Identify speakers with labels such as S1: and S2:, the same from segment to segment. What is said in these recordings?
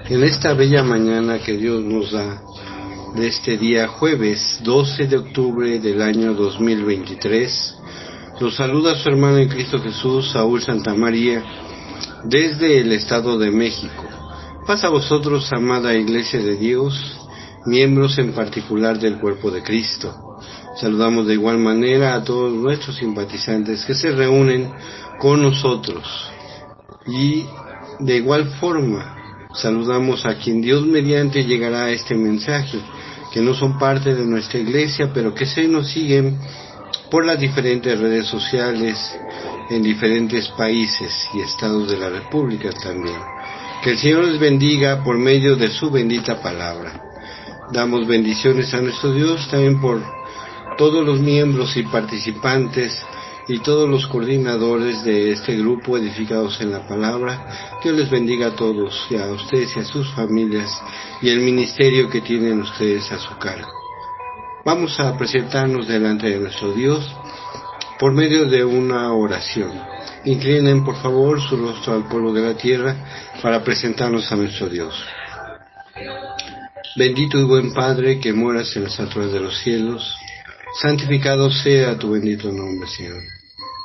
S1: En esta bella mañana que Dios nos da, de este día jueves 12 de octubre del año 2023, los saluda su hermano en Cristo Jesús, Saúl Santamaría, desde el Estado de México. Paz a vosotros, amada Iglesia de Dios, miembros en particular del cuerpo de Cristo. Saludamos de igual manera a todos nuestros simpatizantes que se reúnen con nosotros. Y de igual forma, saludamos a quien Dios mediante llegará a este mensaje, que no son parte de nuestra iglesia, pero que se nos siguen por las diferentes redes sociales en diferentes países y estados de la República también. Que el Señor les bendiga por medio de su bendita palabra. Damos bendiciones a nuestro Dios también por todos los miembros y participantes y todos los coordinadores de este grupo edificados en la palabra. Dios les bendiga a todos y a ustedes y a sus familias y el ministerio que tienen ustedes a su cargo. Vamos a presentarnos delante de nuestro Dios por medio de una oración. Inclinen por favor su rostro al polvo de la tierra para presentarnos a nuestro Dios. Bendito y buen Padre que moras en las alturas de los cielos, santificado sea tu bendito nombre, Señor.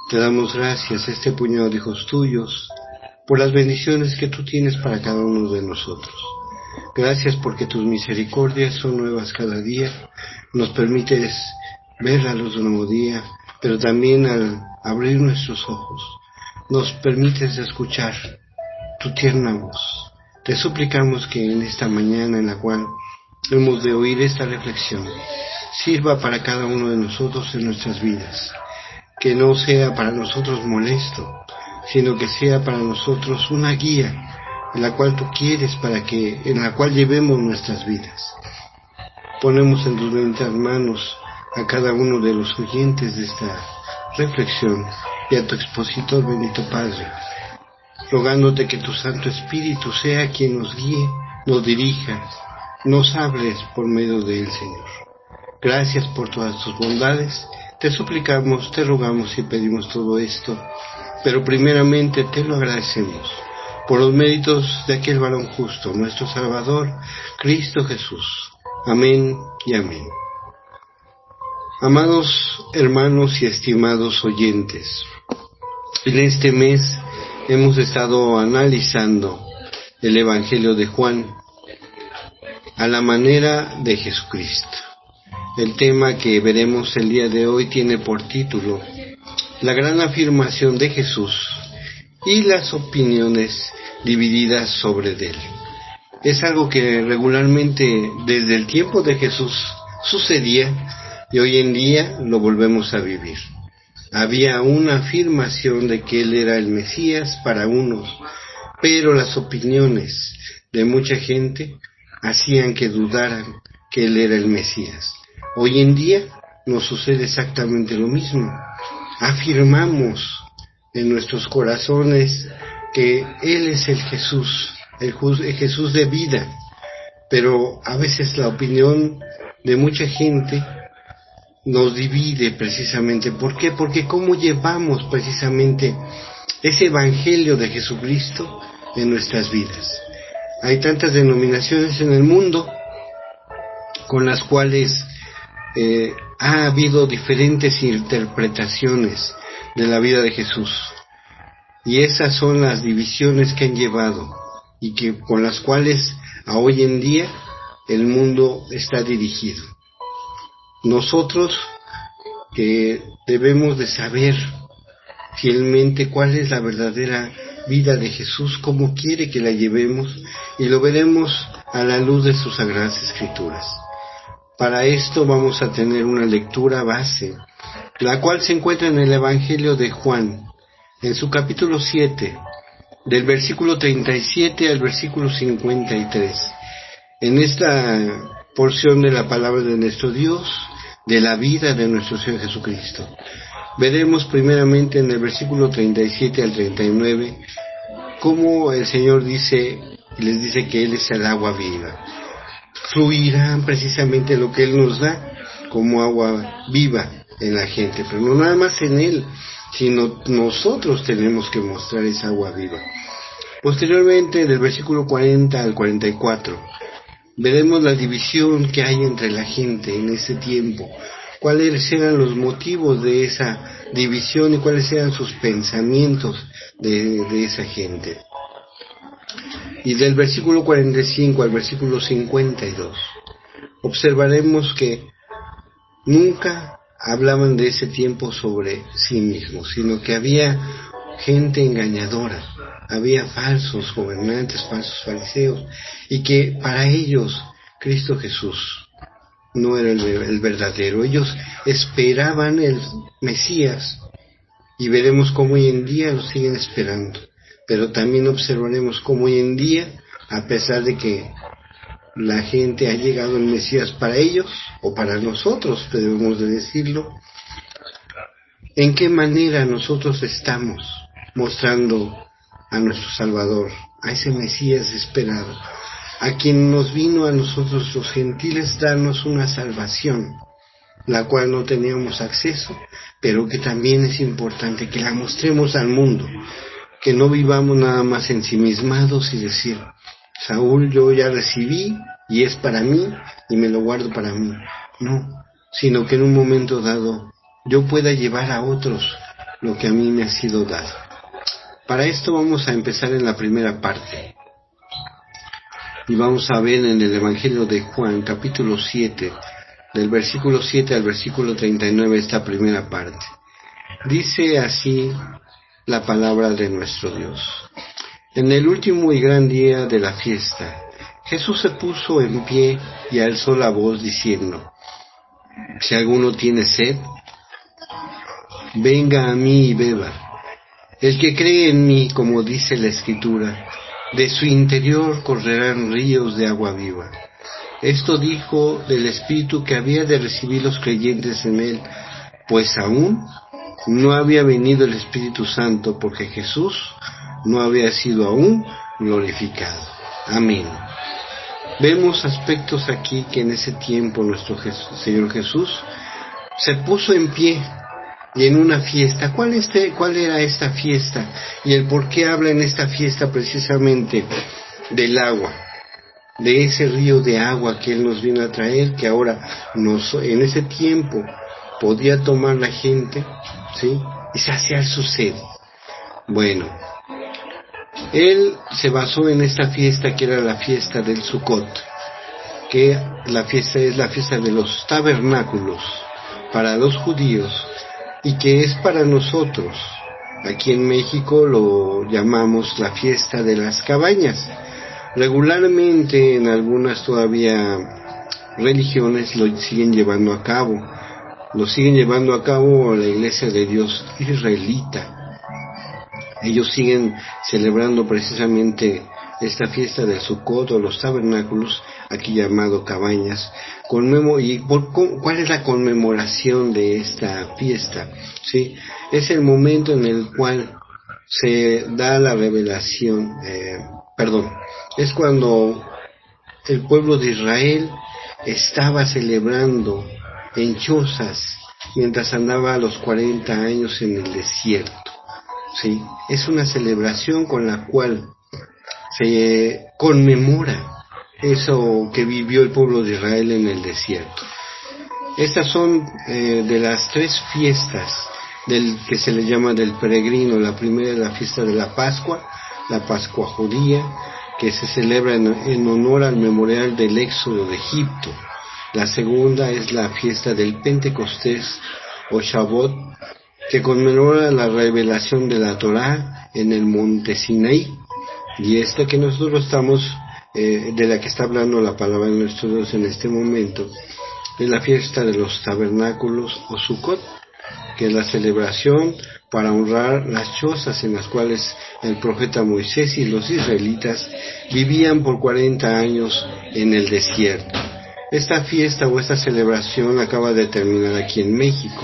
S1: Te damos gracias, este puñado de hijos tuyos, por las bendiciones que tú tienes para cada uno de nosotros. Gracias porque tus misericordias son nuevas cada día. Nos permites ver la luz de un nuevo día, pero también al abrir nuestros ojos, nos permites escuchar tu tierna voz. Te suplicamos que en esta mañana en la cual hemos de oír esta reflexión, sirva para cada uno de nosotros en nuestras vidas, que no sea para nosotros molesto, sino que sea para nosotros una guía en la cual tú quieres en la cual llevemos nuestras vidas. Ponemos en tus benditas manos a cada uno de los oyentes de esta reflexión y a tu expositor, bendito Padre, rogándote que tu Santo Espíritu sea quien nos guíe, nos dirija, nos hables por medio de él, Señor. Gracias por todas tus bondades. Te suplicamos, te rogamos y pedimos todo esto, pero primeramente te lo agradecemos por los méritos de aquel varón justo, nuestro Salvador, Cristo Jesús. Amén y amén. Amados hermanos y estimados oyentes, en este mes hemos estado analizando el Evangelio de Juan a la manera de Jesucristo. El tema que veremos el día de hoy tiene por título La gran afirmación de Jesús y las opiniones divididas sobre él. Es algo que regularmente desde el tiempo de Jesús sucedía y hoy en día lo volvemos a vivir. Había una afirmación de que él era el Mesías para unos, pero las opiniones de mucha gente hacían que dudaran que él era el Mesías. Hoy en día nos sucede exactamente lo mismo. Afirmamos en nuestros corazones que Él es el Jesús, el Jesús de vida, pero a veces la opinión de mucha gente nos divide precisamente. ¿Por qué? Porque cómo llevamos precisamente ese Evangelio de Jesucristo en nuestras vidas. Hay tantas denominaciones en el mundo con las cuales ha habido diferentes interpretaciones de la vida de Jesús, y esas son las divisiones que han llevado y que con las cuales a hoy en día el mundo está dirigido. Nosotros que debemos de saber fielmente cuál es la verdadera vida de Jesús, cómo quiere que la llevemos, y lo veremos a la luz de sus sagradas escrituras. Para esto vamos a tener una lectura base, la cual se encuentra en el Evangelio de Juan, en su capítulo 7, del versículo 37 al versículo 53. En esta porción de la palabra de nuestro Dios, de la vida de nuestro Señor Jesucristo, veremos primeramente en el versículo 37 al 39, cómo el Señor les dice que Él es el agua viva. Fluirán precisamente lo que Él nos da como agua viva en la gente, pero no nada más en Él, sino nosotros tenemos que mostrar esa agua viva. Posteriormente, del versículo 40 al 44, veremos la división que hay entre la gente en ese tiempo, cuáles eran los motivos de esa división y cuáles eran sus pensamientos de esa gente. Y del versículo 45 al versículo 52, observaremos que nunca hablaban de ese tiempo sobre sí mismos, sino que había gente engañadora, había falsos gobernantes, falsos fariseos, y que para ellos Cristo Jesús no era el verdadero. Ellos esperaban el Mesías, y veremos cómo hoy en día lo siguen esperando. Pero también observaremos cómo hoy en día, a pesar de que la gente ha llegado el Mesías para ellos, o para nosotros, debemos de decirlo, en qué manera nosotros estamos mostrando a nuestro Salvador, a ese Mesías esperado, a quien nos vino a nosotros los gentiles darnos una salvación, la cual no teníamos acceso, pero que también es importante que la mostremos al mundo, que no vivamos nada más ensimismados y decir, Saúl, yo ya recibí y es para mí y me lo guardo para mí. No, sino que en un momento dado yo pueda llevar a otros lo que a mí me ha sido dado. Para esto vamos a empezar en la primera parte. Y vamos a ver en el Evangelio de Juan, capítulo 7, del versículo 7 al versículo 39, esta primera parte. Dice así la palabra de nuestro Dios. En el último y gran día de la fiesta, Jesús se puso en pie y alzó la voz diciendo, si alguno tiene sed, venga a mí y beba. El que cree en mí, como dice la Escritura, de su interior correrán ríos de agua viva. Esto dijo del Espíritu que había de recibir los creyentes en él, pues aún no había venido el Espíritu Santo, porque Jesús no había sido aún glorificado. Amén. Vemos aspectos aquí que en ese tiempo nuestro Señor Jesús se puso en pie y en una fiesta. ¿Cuál era esta fiesta? Y el por qué habla en esta fiesta precisamente del agua, de ese río de agua que Él nos vino a traer, que ahora en ese tiempo podía tomar la gente, ¿sí?, y saciar su sed. Bueno, Él se basó en esta fiesta que era la fiesta del Sukkot, que la fiesta es la fiesta de los tabernáculos para los judíos, y que es para nosotros. Aquí en México lo llamamos la fiesta de las cabañas. Regularmente en algunas todavía religiones lo siguen llevando a cabo. Lo siguen llevando a cabo la Iglesia de Dios israelita. Ellos siguen celebrando precisamente esta fiesta del Sukkot o los tabernáculos, aquí llamado cabañas. ¿Cuál es la conmemoración de esta fiesta? ¿Sí? Es el momento en el cual se da la revelación, es cuando el pueblo de Israel estaba celebrando en chozas mientras andaba a los 40 años en el desierto. ¿Sí? Es una celebración con la cual se conmemora eso que vivió el pueblo de Israel en el desierto. Estas son de las tres fiestas del que se le llama del peregrino. La primera es la fiesta de la Pascua judía, que se celebra en honor al memorial del éxodo de Egipto. La segunda es la fiesta del Pentecostés o Shavuot, que conmemora la revelación de la Torá en el monte Sinaí. Y esta que nosotros estamos, de la que está hablando la palabra de nuestro Dios en este momento, es la fiesta de los tabernáculos o Sukkot, que es la celebración para honrar las chozas en las cuales el profeta Moisés y los israelitas vivían por 40 años en el desierto. Esta fiesta o esta celebración acaba de terminar aquí en México.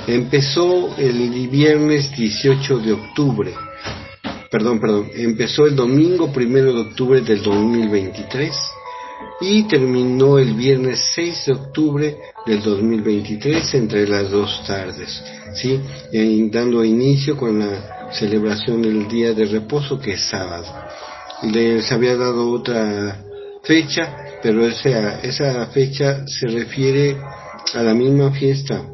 S1: Empezó el viernes 18 de octubre. Empezó el domingo 1 de octubre del 2023 y terminó el viernes 6 de octubre del 2023 entre las 2 tardes, ¿sí? Dando inicio con la celebración el día de reposo, que es sábado. Les había dado otra fecha, pero esa fecha se refiere a la misma fiesta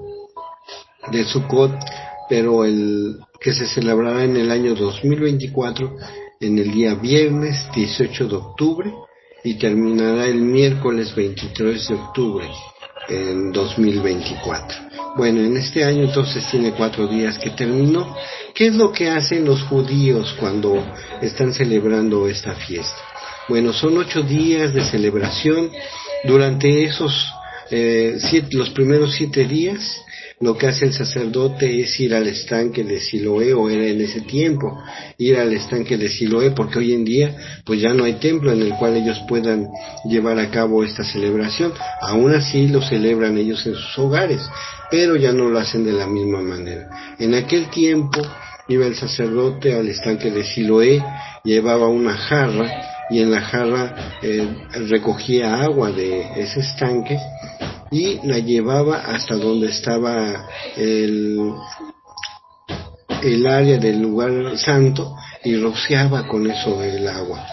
S1: de Sukkot, pero el que se celebrará en el año 2024, en el día viernes 18 de octubre, y terminará el miércoles 23 de octubre en 2024. Bueno, en este año entonces tiene 4 días que terminó. ¿Qué es lo que hacen los judíos cuando están celebrando esta fiesta? Bueno, son 8 días de celebración. Durante esos los primeros 7 días, lo que hace el sacerdote es ir al estanque de Siloé, o era en ese tiempo, ir al estanque de Siloé, porque hoy en día pues ya no hay templo en el cual ellos puedan llevar a cabo esta celebración. Aún así lo celebran ellos en sus hogares, pero ya no lo hacen de la misma manera. En aquel tiempo iba el sacerdote al estanque de Siloé, llevaba una jarra, y en la jarra recogía agua de ese estanque y la llevaba hasta donde estaba el área del lugar santo, y rociaba con eso el agua,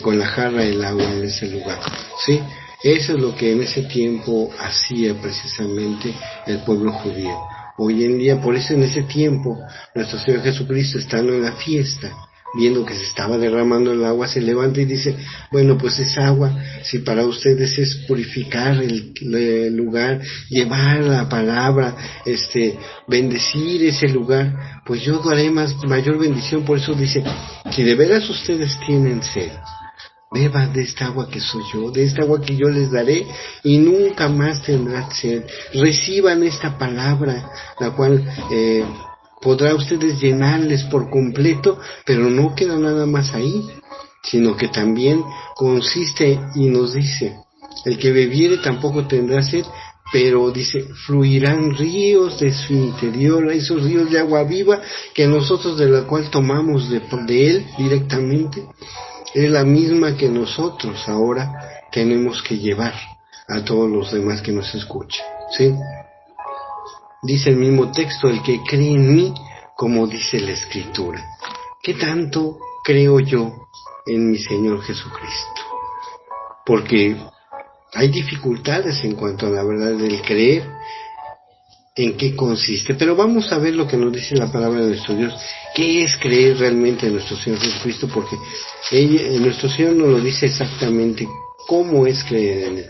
S1: con la jarra el agua en ese lugar, ¿sí? Eso es lo que en ese tiempo hacía precisamente el pueblo judío. Hoy en día, por eso en ese tiempo, nuestro Señor Jesucristo, estando en la fiesta, viendo que se estaba derramando el agua, se levanta y dice, bueno, pues esa agua, si para ustedes es purificar el lugar, llevar la palabra, bendecir ese lugar, pues yo daré mayor bendición. Por eso dice, si de veras ustedes tienen sed, beban de esta agua que soy yo, de esta agua que yo les daré, y nunca más tendrán sed. Reciban esta palabra, la cual podrá ustedes llenarles por completo, pero no queda nada más ahí, sino que también consiste, y nos dice, el que bebiere tampoco tendrá sed, pero dice, fluirán ríos de su interior, esos ríos de agua viva que nosotros, de la cual tomamos de él directamente, es la misma que nosotros ahora tenemos que llevar a todos los demás que nos escuchan, ¿sí? Dice el mismo texto, el que cree en mí, como dice la Escritura. ¿Qué tanto creo yo en mi Señor Jesucristo? Porque hay dificultades en cuanto a la verdad del creer, en qué consiste. Pero vamos a ver lo que nos dice la palabra de nuestro Dios. ¿Qué es creer realmente en nuestro Señor Jesucristo? Porque nuestro Señor nos lo dice exactamente cómo es creer en Él.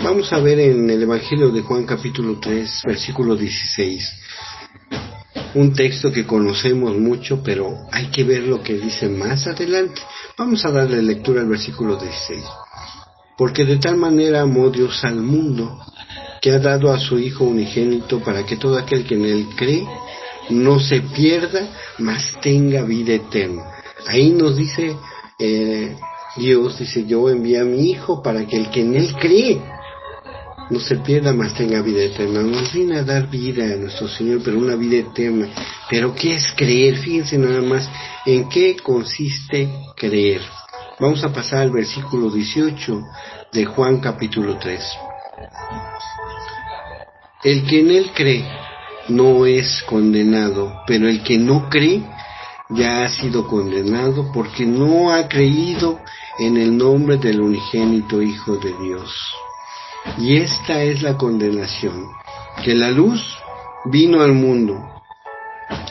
S1: Vamos a ver en el Evangelio de Juan capítulo 3, versículo 16. Un texto que conocemos mucho, pero hay que ver lo que dice más adelante. Vamos a darle lectura al versículo 16. Porque de tal manera amó Dios al mundo, que ha dado a su Hijo unigénito, para que todo aquel que en Él cree no se pierda, mas tenga vida eterna. Ahí nos dice Dios, dice, yo envié a mi Hijo para que el que en Él cree no se pierda, mas tenga vida eterna. Nos viene a dar vida a nuestro Señor, pero una vida eterna. ¿Pero qué es creer? Fíjense nada más en qué consiste creer. Vamos a pasar al versículo 18 de Juan capítulo 3. El que en Él cree no es condenado, pero el que no cree ya ha sido condenado, porque no ha creído en el nombre del unigénito Hijo de Dios. Y esta es la condenación, que la luz vino al mundo,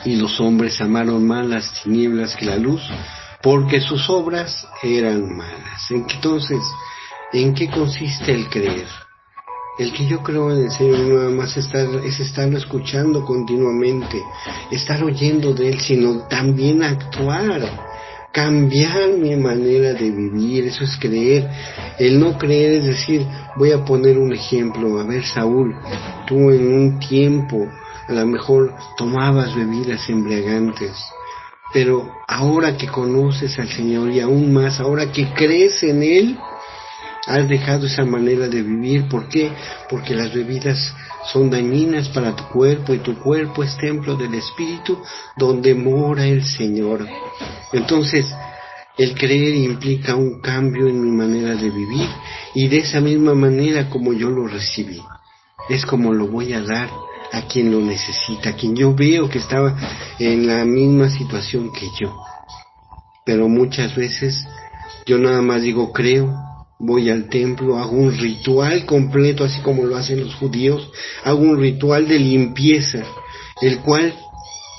S1: y los hombres amaron más las tinieblas que la luz, porque sus obras eran malas. Entonces, ¿en qué consiste el creer? El que yo creo en el Señor nada más es estarlo escuchando continuamente, estar oyendo de Él, sino también actuar, cambiar mi manera de vivir. Eso es creer. El no creer es decir, voy a poner un ejemplo. A ver, Saúl, tú en un tiempo a lo mejor tomabas bebidas embriagantes, pero ahora que conoces al Señor, y aún más ahora que crees en Él, has dejado esa manera de vivir. ¿Por qué? Porque las bebidas son dañinas para tu cuerpo, y tu cuerpo es templo del Espíritu donde mora el Señor. Entonces, el creer implica un cambio en mi manera de vivir, y de esa misma manera como yo lo recibí, es como lo voy a dar a quien lo necesita, a quien yo veo que estaba en la misma situación que yo. Pero muchas veces yo nada más digo, creo, voy al templo, hago un ritual completo, así como lo hacen los judíos, hago un ritual de limpieza, el cual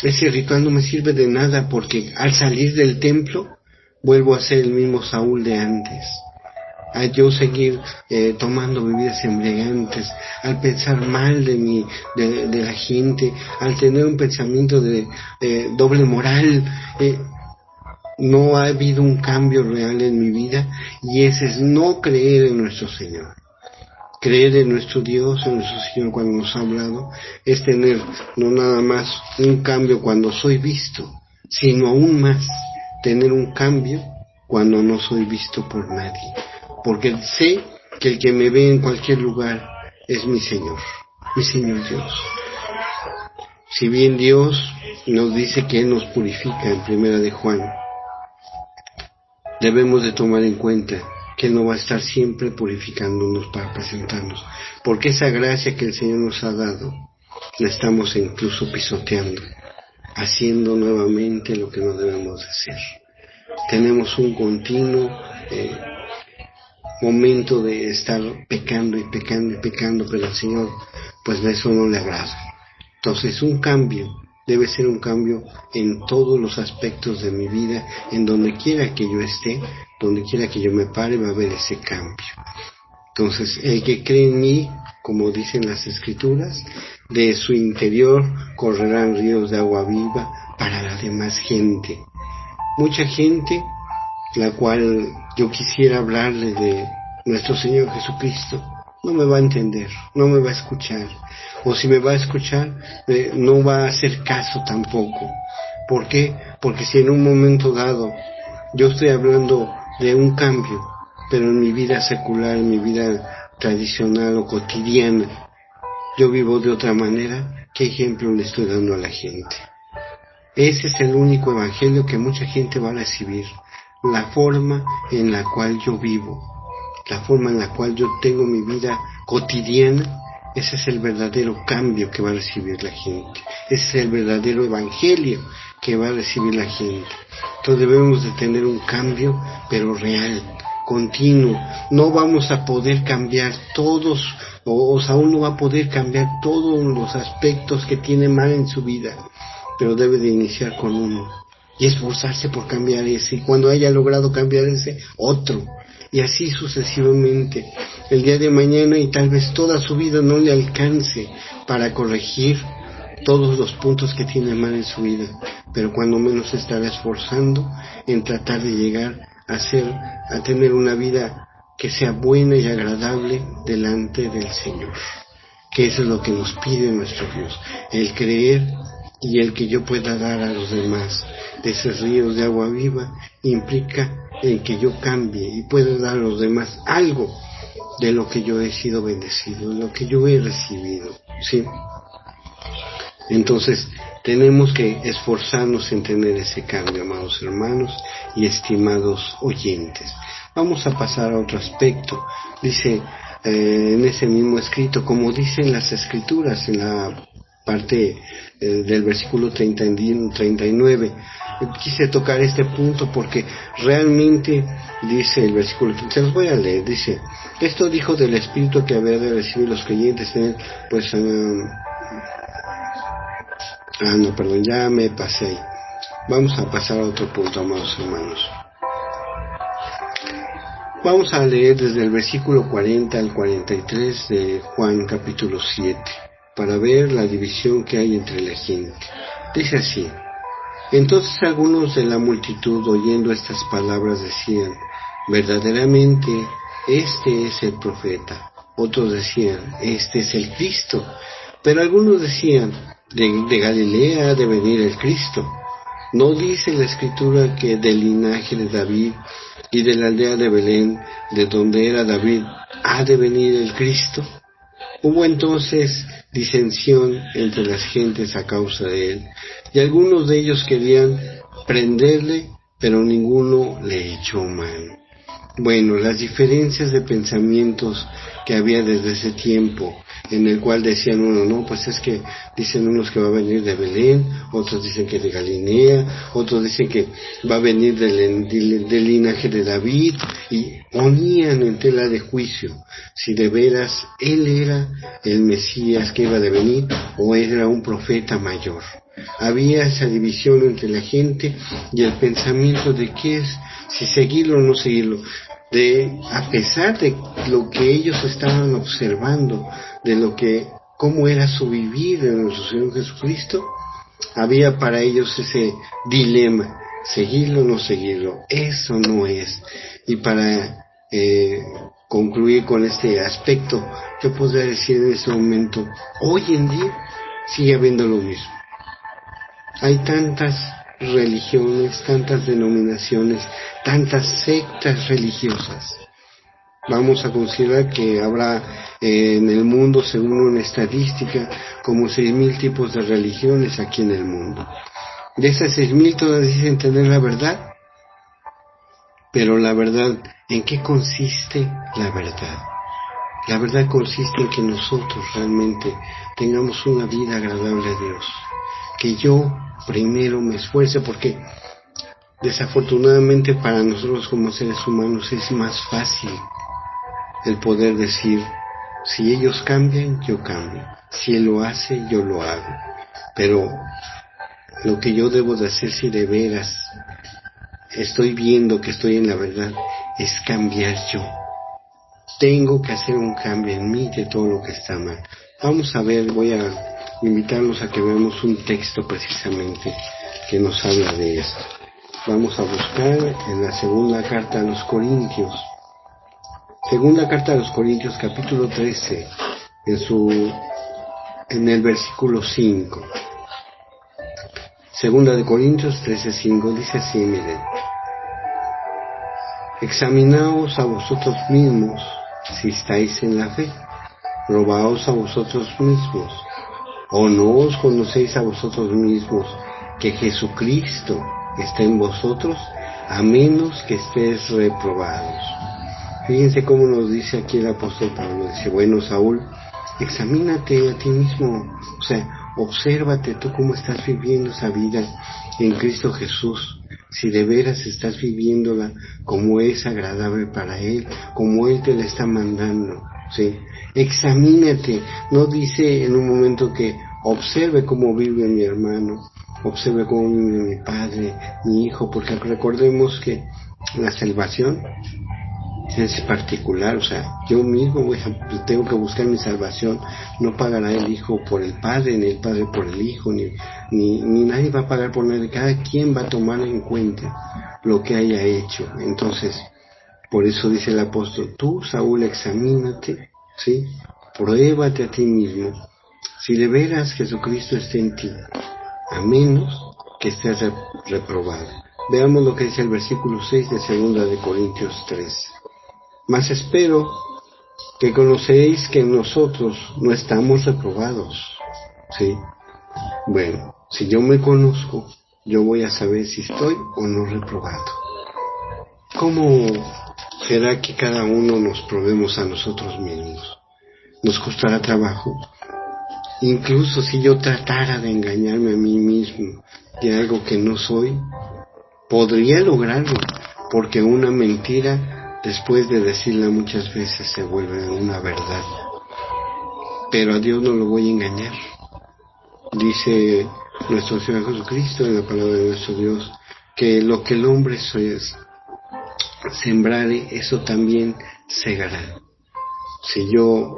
S1: ese ritual no me sirve de nada, porque al salir del templo vuelvo a ser el mismo Saúl de antes. A yo seguir tomando bebidas embriagantes, al pensar mal de la gente, al tener un pensamiento de doble moral. No ha habido un cambio real en mi vida, y ese es no creer en nuestro Señor. Creer en nuestro Dios, en nuestro Señor cuando nos ha hablado, es tener no nada más un cambio cuando soy visto, sino aún más tener un cambio cuando no soy visto por nadie. Porque sé que el que me ve en cualquier lugar es mi Señor Dios. Si bien Dios nos dice que Él nos purifica en Primera de Juan, debemos de tomar en cuenta que Él no va a estar siempre purificándonos para presentarnos, porque esa gracia que el Señor nos ha dado, la estamos incluso pisoteando, haciendo nuevamente lo que no debemos hacer. Tenemos un continuo momento de estar pecando y pecando y pecando, pero al Señor pues de eso no le agrada. Entonces un cambio debe ser un cambio en todos los aspectos de mi vida, en donde quiera que yo esté, donde quiera que yo me pare, va a haber ese cambio. Entonces el que cree en mí, como dicen las Escrituras, de su interior correrán ríos de agua viva para la demás gente. Mucha gente, la cual yo quisiera hablarle de nuestro Señor Jesucristo, no me va a entender, no me va a escuchar, o si me va a escuchar, no va a hacer caso tampoco. ¿Por qué? Porque si en un momento dado yo estoy hablando de un cambio, pero en mi vida secular, en mi vida tradicional o cotidiana, yo vivo de otra manera, ¿qué ejemplo le estoy dando a la gente? Ese es el único evangelio que mucha gente va a recibir, la forma en la cual yo vivo, la forma en la cual yo tengo mi vida cotidiana. Ese es el verdadero cambio que va a recibir la gente, ese es el verdadero evangelio que va a recibir la gente. Entonces debemos de tener un cambio, pero real, continuo. No vamos a poder cambiar todos, o Saúl no va a poder cambiar todos los aspectos que tiene mal en su vida, pero debe de iniciar con uno y esforzarse por cambiar ese, y cuando haya logrado cambiar ese, otro, y así sucesivamente. El día de mañana, y tal vez toda su vida, no le alcance para corregir todos los puntos que tiene mal en su vida, pero cuando menos estará esforzando en tratar de llegar a tener una vida que sea buena y agradable delante del Señor, que eso es lo que nos pide nuestro Dios, el creer y el que yo pueda dar a los demás de esos ríos de agua viva, implica el que yo cambie y pueda dar a los demás algo de lo que yo he sido bendecido, de lo que yo he recibido, ¿sí? Entonces tenemos que esforzarnos en tener ese cambio, amados hermanos y estimados oyentes. Vamos a pasar a otro aspecto. Dice en ese mismo escrito, como dicen las Escrituras en la parte del versículo 39, quise tocar este punto porque realmente dice el versículo, se los voy a leer, dice: esto dijo del Espíritu que había de recibir los creyentes en él, pues ya me pasé ahí. Vamos a pasar a otro punto, amados hermanos. Vamos a leer desde el versículo 40 al 43 de Juan capítulo 7, para ver la división que hay entre la gente. Dice así: entonces algunos de la multitud, oyendo estas palabras, decían: verdaderamente este es el profeta. Otros decían: este es el Cristo. Pero algunos decían: de Galilea ha de venir el Cristo. ¿No dice la Escritura que del linaje de David y de la aldea de Belén, de donde era David, ha de venir el Cristo? Hubo entonces disensión entre las gentes a causa de él, y algunos de ellos querían prenderle, pero ninguno le echó mano. Bueno, las diferencias de pensamientos que había desde ese tiempo, en el cual decían uno, no, pues es que dicen unos que va a venir de Belén, otros dicen que de Galilea, otros dicen que va a venir del linaje de David, y ponían en tela de juicio si de veras él era el Mesías que iba a venir o era un profeta mayor. Había esa división entre la gente y el pensamiento de qué es, si seguirlo o no seguirlo. A pesar de lo que ellos estaban observando, de cómo era su vivir en nuestro Señor Jesucristo, había para ellos ese dilema, seguirlo o no seguirlo, eso no es. Y para concluir con este aspecto, yo podría decir en este momento, hoy en día sigue habiendo lo mismo. Hay tantas religiones, tantas denominaciones, tantas sectas religiosas. Vamos a considerar que habrá en el mundo, según una estadística, como 6,000 tipos de religiones aquí en el mundo. De esas 6,000 todas dicen tener la verdad, pero la verdad, ¿en qué consiste la verdad? La verdad consiste en que nosotros realmente tengamos una vida agradable a Dios. Que yo primero me esfuerce, porque desafortunadamente para nosotros como seres humanos es más fácil el poder decir, si ellos cambian, yo cambio, si Él lo hace, yo lo hago. Pero lo que yo debo de hacer, si de veras estoy viendo que estoy en la verdad, es cambiar yo. Tengo que hacer un cambio en mí de todo lo que está mal. Vamos a ver, voy a invitarlos a que veamos un texto precisamente que nos habla de esto. Vamos a buscar en la segunda carta a los Corintios. Segunda carta a los Corintios, capítulo 13, en el versículo 5. Segunda de Corintios 13:5 dice así, miren. Examinaos a vosotros mismos si estáis en la fe. Probaos a vosotros mismos. ¿O no os conocéis a vosotros mismos que Jesucristo está en vosotros, a menos que estéis reprobados? Fíjense cómo nos dice aquí el apóstol Pablo. Dice, bueno, Saúl, examínate a ti mismo, o sea, obsérvate tú cómo estás viviendo esa vida en Cristo Jesús, si de veras estás viviéndola como es agradable para Él, como Él te la está mandando, ¿sí? Examínate, no dice en un momento que observe cómo vive mi hermano, observe cómo vive mi padre, mi hijo, porque recordemos que la salvación es particular, o sea, yo mismo tengo que buscar mi salvación, no pagará el hijo por el padre, ni el padre por el hijo, ni nadie va a pagar por nadie, cada quien va a tomar en cuenta lo que haya hecho. Entonces, por eso dice el apóstol, tú, Saúl, examínate, ¿sí? Pruébate a ti mismo, si de veras Jesucristo está en ti, a menos que estés reprobado. Veamos lo que dice el versículo 6 de segunda de Corintios 3. Mas espero que conocéis que nosotros no estamos reprobados, ¿sí? Bueno, si yo me conozco, yo voy a saber si estoy o no reprobado. ¿Cómo será que cada uno nos probemos a nosotros mismos? Nos costará trabajo. Incluso si yo tratara de engañarme a mí mismo de algo que no soy, podría lograrlo, porque una mentira, después de decirla muchas veces, se vuelve una verdad. Pero a Dios no lo voy a engañar. Dice nuestro Señor Jesucristo en la palabra de nuestro Dios, que lo que el hombre sembrare, eso también segará. Si yo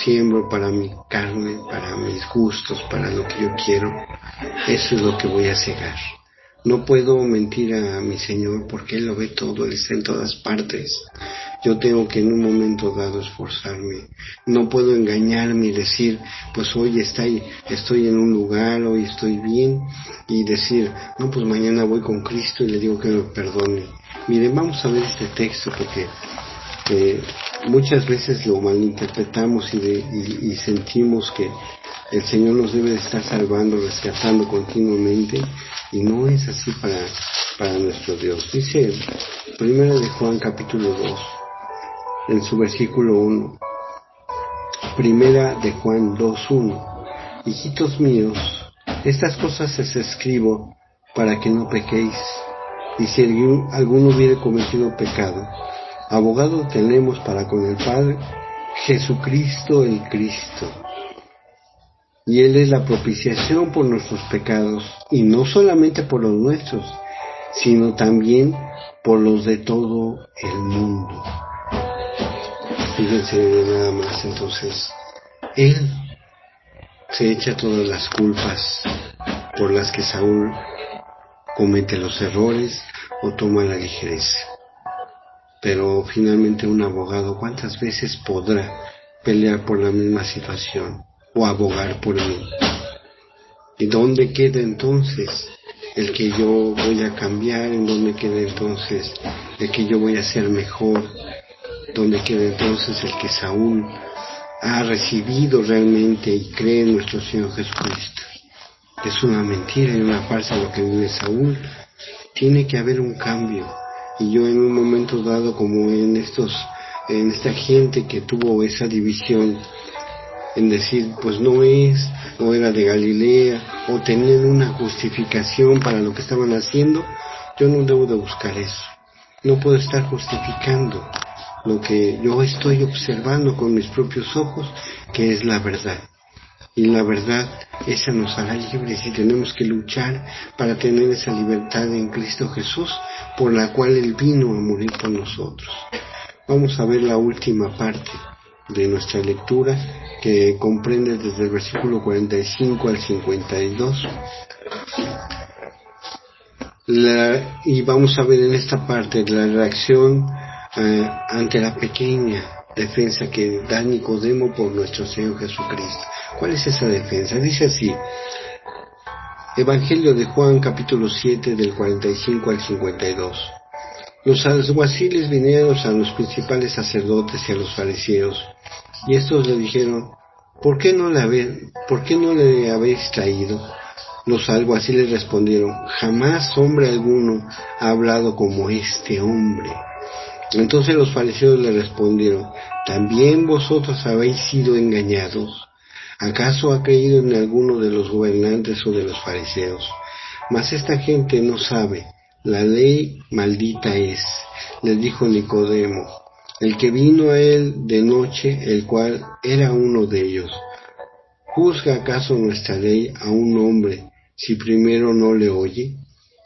S1: siembro para mi carne, para mis gustos, para lo que yo quiero, eso es lo que voy a segar. No puedo mentir a mi Señor porque Él lo ve todo, Él está en todas partes. Yo tengo que en un momento dado esforzarme. No puedo engañarme y decir, pues hoy estoy en un lugar, hoy estoy bien, y decir, no, pues mañana voy con Cristo y le digo que me perdone. Miren, vamos a ver este texto porque Muchas veces lo malinterpretamos y sentimos que el Señor nos debe de estar salvando, rescatando continuamente, y no es así para nuestro Dios. Dice Primera de Juan capítulo 2, en su versículo 1, Primera de Juan 2:1: hijitos míos, estas cosas os escribo para que no pequéis, y si alguno hubiere cometido pecado, abogado tenemos para con el Padre, Jesucristo el Cristo. Y Él es la propiciación por nuestros pecados, y no solamente por los nuestros, sino también por los de todo el mundo. Fíjense nada más, entonces, Él se echa todas las culpas por las que Saúl comete los errores o toma la ligereza. Pero finalmente un abogado, ¿cuántas veces podrá pelear por la misma situación o abogar por mí? ¿Y dónde queda entonces el que yo voy a cambiar? ¿En dónde queda entonces el que yo voy a ser mejor? ¿Dónde queda entonces el que Saúl ha recibido realmente y cree en nuestro Señor Jesucristo? Es una mentira y una farsa lo que vive Saúl. Tiene que haber un cambio. Y yo en un momento dado, como en esta gente que tuvo esa división, en decir, pues no es, o era de Galilea, o tenían una justificación para lo que estaban haciendo, yo no debo de buscar eso. No puedo estar justificando lo que yo estoy observando con mis propios ojos, que es la verdad. Y la verdad, esa nos hará libres, y tenemos que luchar para tener esa libertad en Cristo Jesús, por la cual Él vino a morir por nosotros. Vamos a ver la última parte de nuestra lectura, que comprende desde el versículo 45 al 52. Y vamos a ver en esta parte la reacción ante la pequeña defensa que da Nicodemo por nuestro Señor Jesucristo. ¿Cuál es esa defensa? Dice así, Evangelio de Juan capítulo 7 del 45 al 52. Los alguaciles vinieron a los principales sacerdotes y a los fariseos, y estos le dijeron, ¿por qué no le habéis traído? Los alguaciles respondieron, jamás hombre alguno ha hablado como este hombre. Entonces los fariseos le respondieron, ¿también vosotros habéis sido engañados? ¿Acaso ha creído en alguno de los gobernantes o de los fariseos? Mas esta gente no sabe, la ley maldita es. Les dijo Nicodemo, el que vino a él de noche, el cual era uno de ellos. ¿Juzga acaso nuestra ley a un hombre si primero no le oye?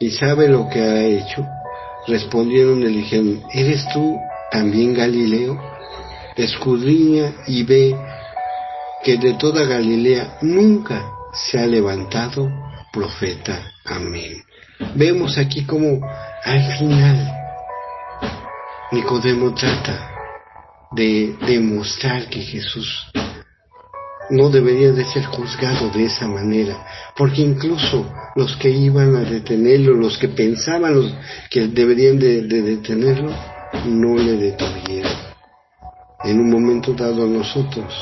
S1: ¿Y sabe lo que ha hecho? Respondieron y le dijeron, ¿eres tú también Galileo? Escudriña y ve que de toda Galilea nunca se ha levantado profeta. Amén. Vemos aquí como al final Nicodemo trata de demostrar que Jesús no debería de ser juzgado de esa manera, porque incluso los que iban a detenerlo, los que pensaban que deberían de detenerlo, no le detuvieron. En un momento dado nosotros,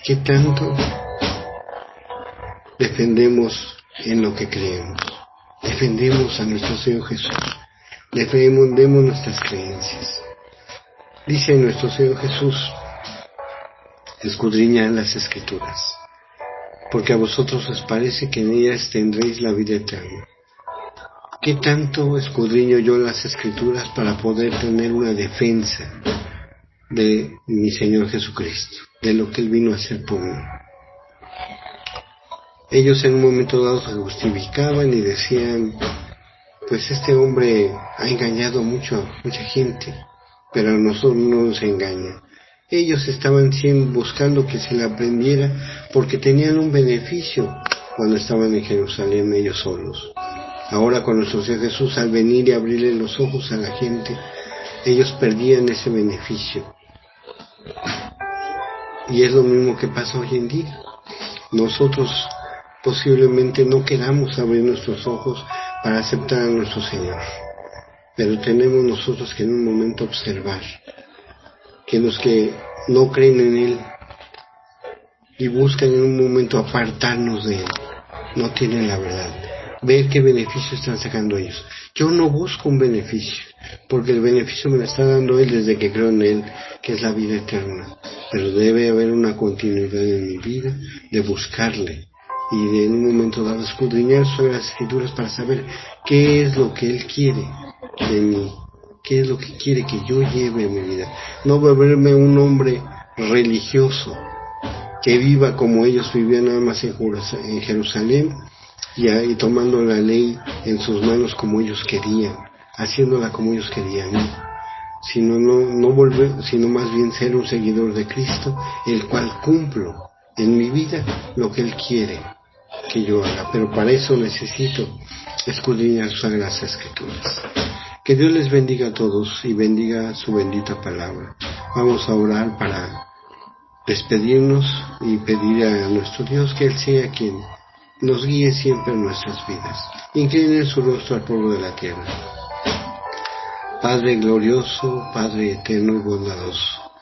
S1: ¿qué tanto defendemos en lo que creemos? Defendemos a nuestro Señor Jesús, defendemos nuestras creencias. Dice nuestro Señor Jesús, escudriñad las Escrituras, porque a vosotros os parece que en ellas tendréis la vida eterna. ¿Qué tanto escudriño yo las Escrituras para poder tener una defensa de mi Señor Jesucristo, de lo que Él vino a hacer por mí? Ellos en un momento dado se justificaban y decían, pues este hombre ha engañado mucha gente, pero a nosotros no nos engaña. Ellos estaban buscando que se le aprendiera porque tenían un beneficio cuando estaban en Jerusalén ellos solos. Ahora con nuestro Señor Jesús, al venir y abrirle los ojos a la gente, ellos perdían ese beneficio. Y es lo mismo que pasa hoy en día. Nosotros posiblemente no queramos abrir nuestros ojos para aceptar a nuestro Señor. pero tenemos nosotros que en un momento observar que los que no creen en Él y buscan en un momento apartarnos de Él, no tienen la verdad. Ver qué beneficio están sacando ellos. Yo no busco un beneficio, porque el beneficio me lo está dando Él desde que creo en Él, que es la vida eterna. Pero debe haber una continuidad en mi vida de buscarle y de en un momento dado escudriñar sobre las Escrituras para saber qué es lo que Él quiere de mí, qué es lo que quiere que yo lleve en mi vida. No volverme un hombre religioso que viva como ellos vivían nada más en Jerusalén y tomando la ley en sus manos como ellos querían, haciéndola como ellos querían, ¿no? No volver, sino más bien ser un seguidor de Cristo, el cual cumplo en mi vida lo que Él quiere que yo haga, pero para eso necesito escudriñar sus sagradas Escrituras. Que Dios les bendiga a todos y bendiga su bendita palabra. Vamos a orar para despedirnos y pedir a nuestro Dios que Él sea quien nos guíe siempre en nuestras vidas. Inclinen su rostro al polvo de la tierra. Padre glorioso, Padre eterno y bondadoso,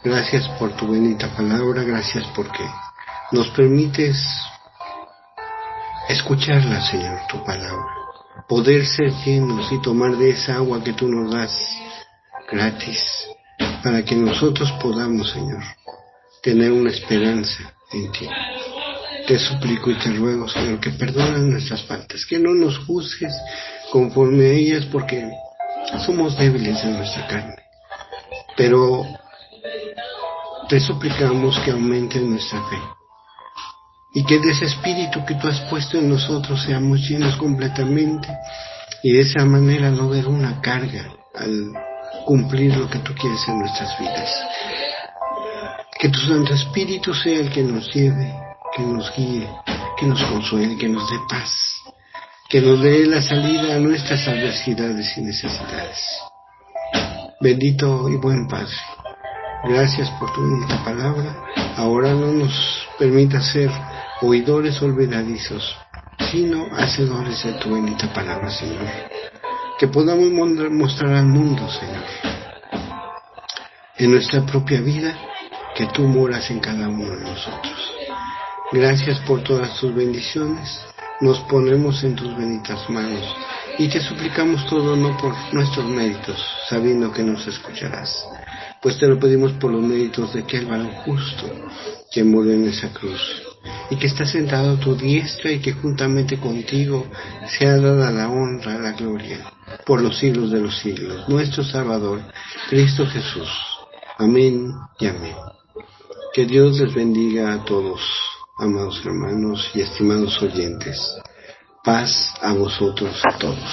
S1: gracias por tu bendita palabra, gracias porque nos permites escucharla, Señor, tu palabra, poder ser llenos y tomar de esa agua que tú nos das gratis, para que nosotros podamos, Señor, tener una esperanza en ti. Te suplico y te ruego, Señor, que perdones nuestras faltas, que no nos juzgues conforme a ellas, porque somos débiles en nuestra carne. Pero te suplicamos que aumente nuestra fe y que de ese espíritu que tú has puesto en nosotros seamos llenos completamente y de esa manera no ver una carga al cumplir lo que tú quieres en nuestras vidas. Que tu Santo Espíritu sea el que nos lleve, que nos guíe, que nos consuele, que nos dé paz, que nos dé la salida a nuestras adversidades y necesidades. Bendito y buen Padre, gracias por tu bendita palabra. Ahora no nos permita ser oidores olvidadizos, sino hacedores de tu bendita palabra, Señor. Que podamos mostrar al mundo, Señor, en nuestra propia vida, que tú moras en cada uno de nosotros. Gracias por todas tus bendiciones. Nos ponemos en tus benditas manos y te suplicamos todo no por nuestros méritos, sabiendo que nos escucharás, pues te lo pedimos por los méritos de aquel varón justo que murió en esa cruz y que está sentado a tu diestra y que juntamente contigo sea dada la honra, la gloria, por los siglos de los siglos, nuestro Salvador, Cristo Jesús. Amén y amén. Que Dios les bendiga a todos, amados hermanos y estimados oyentes. Paz a vosotros a todos.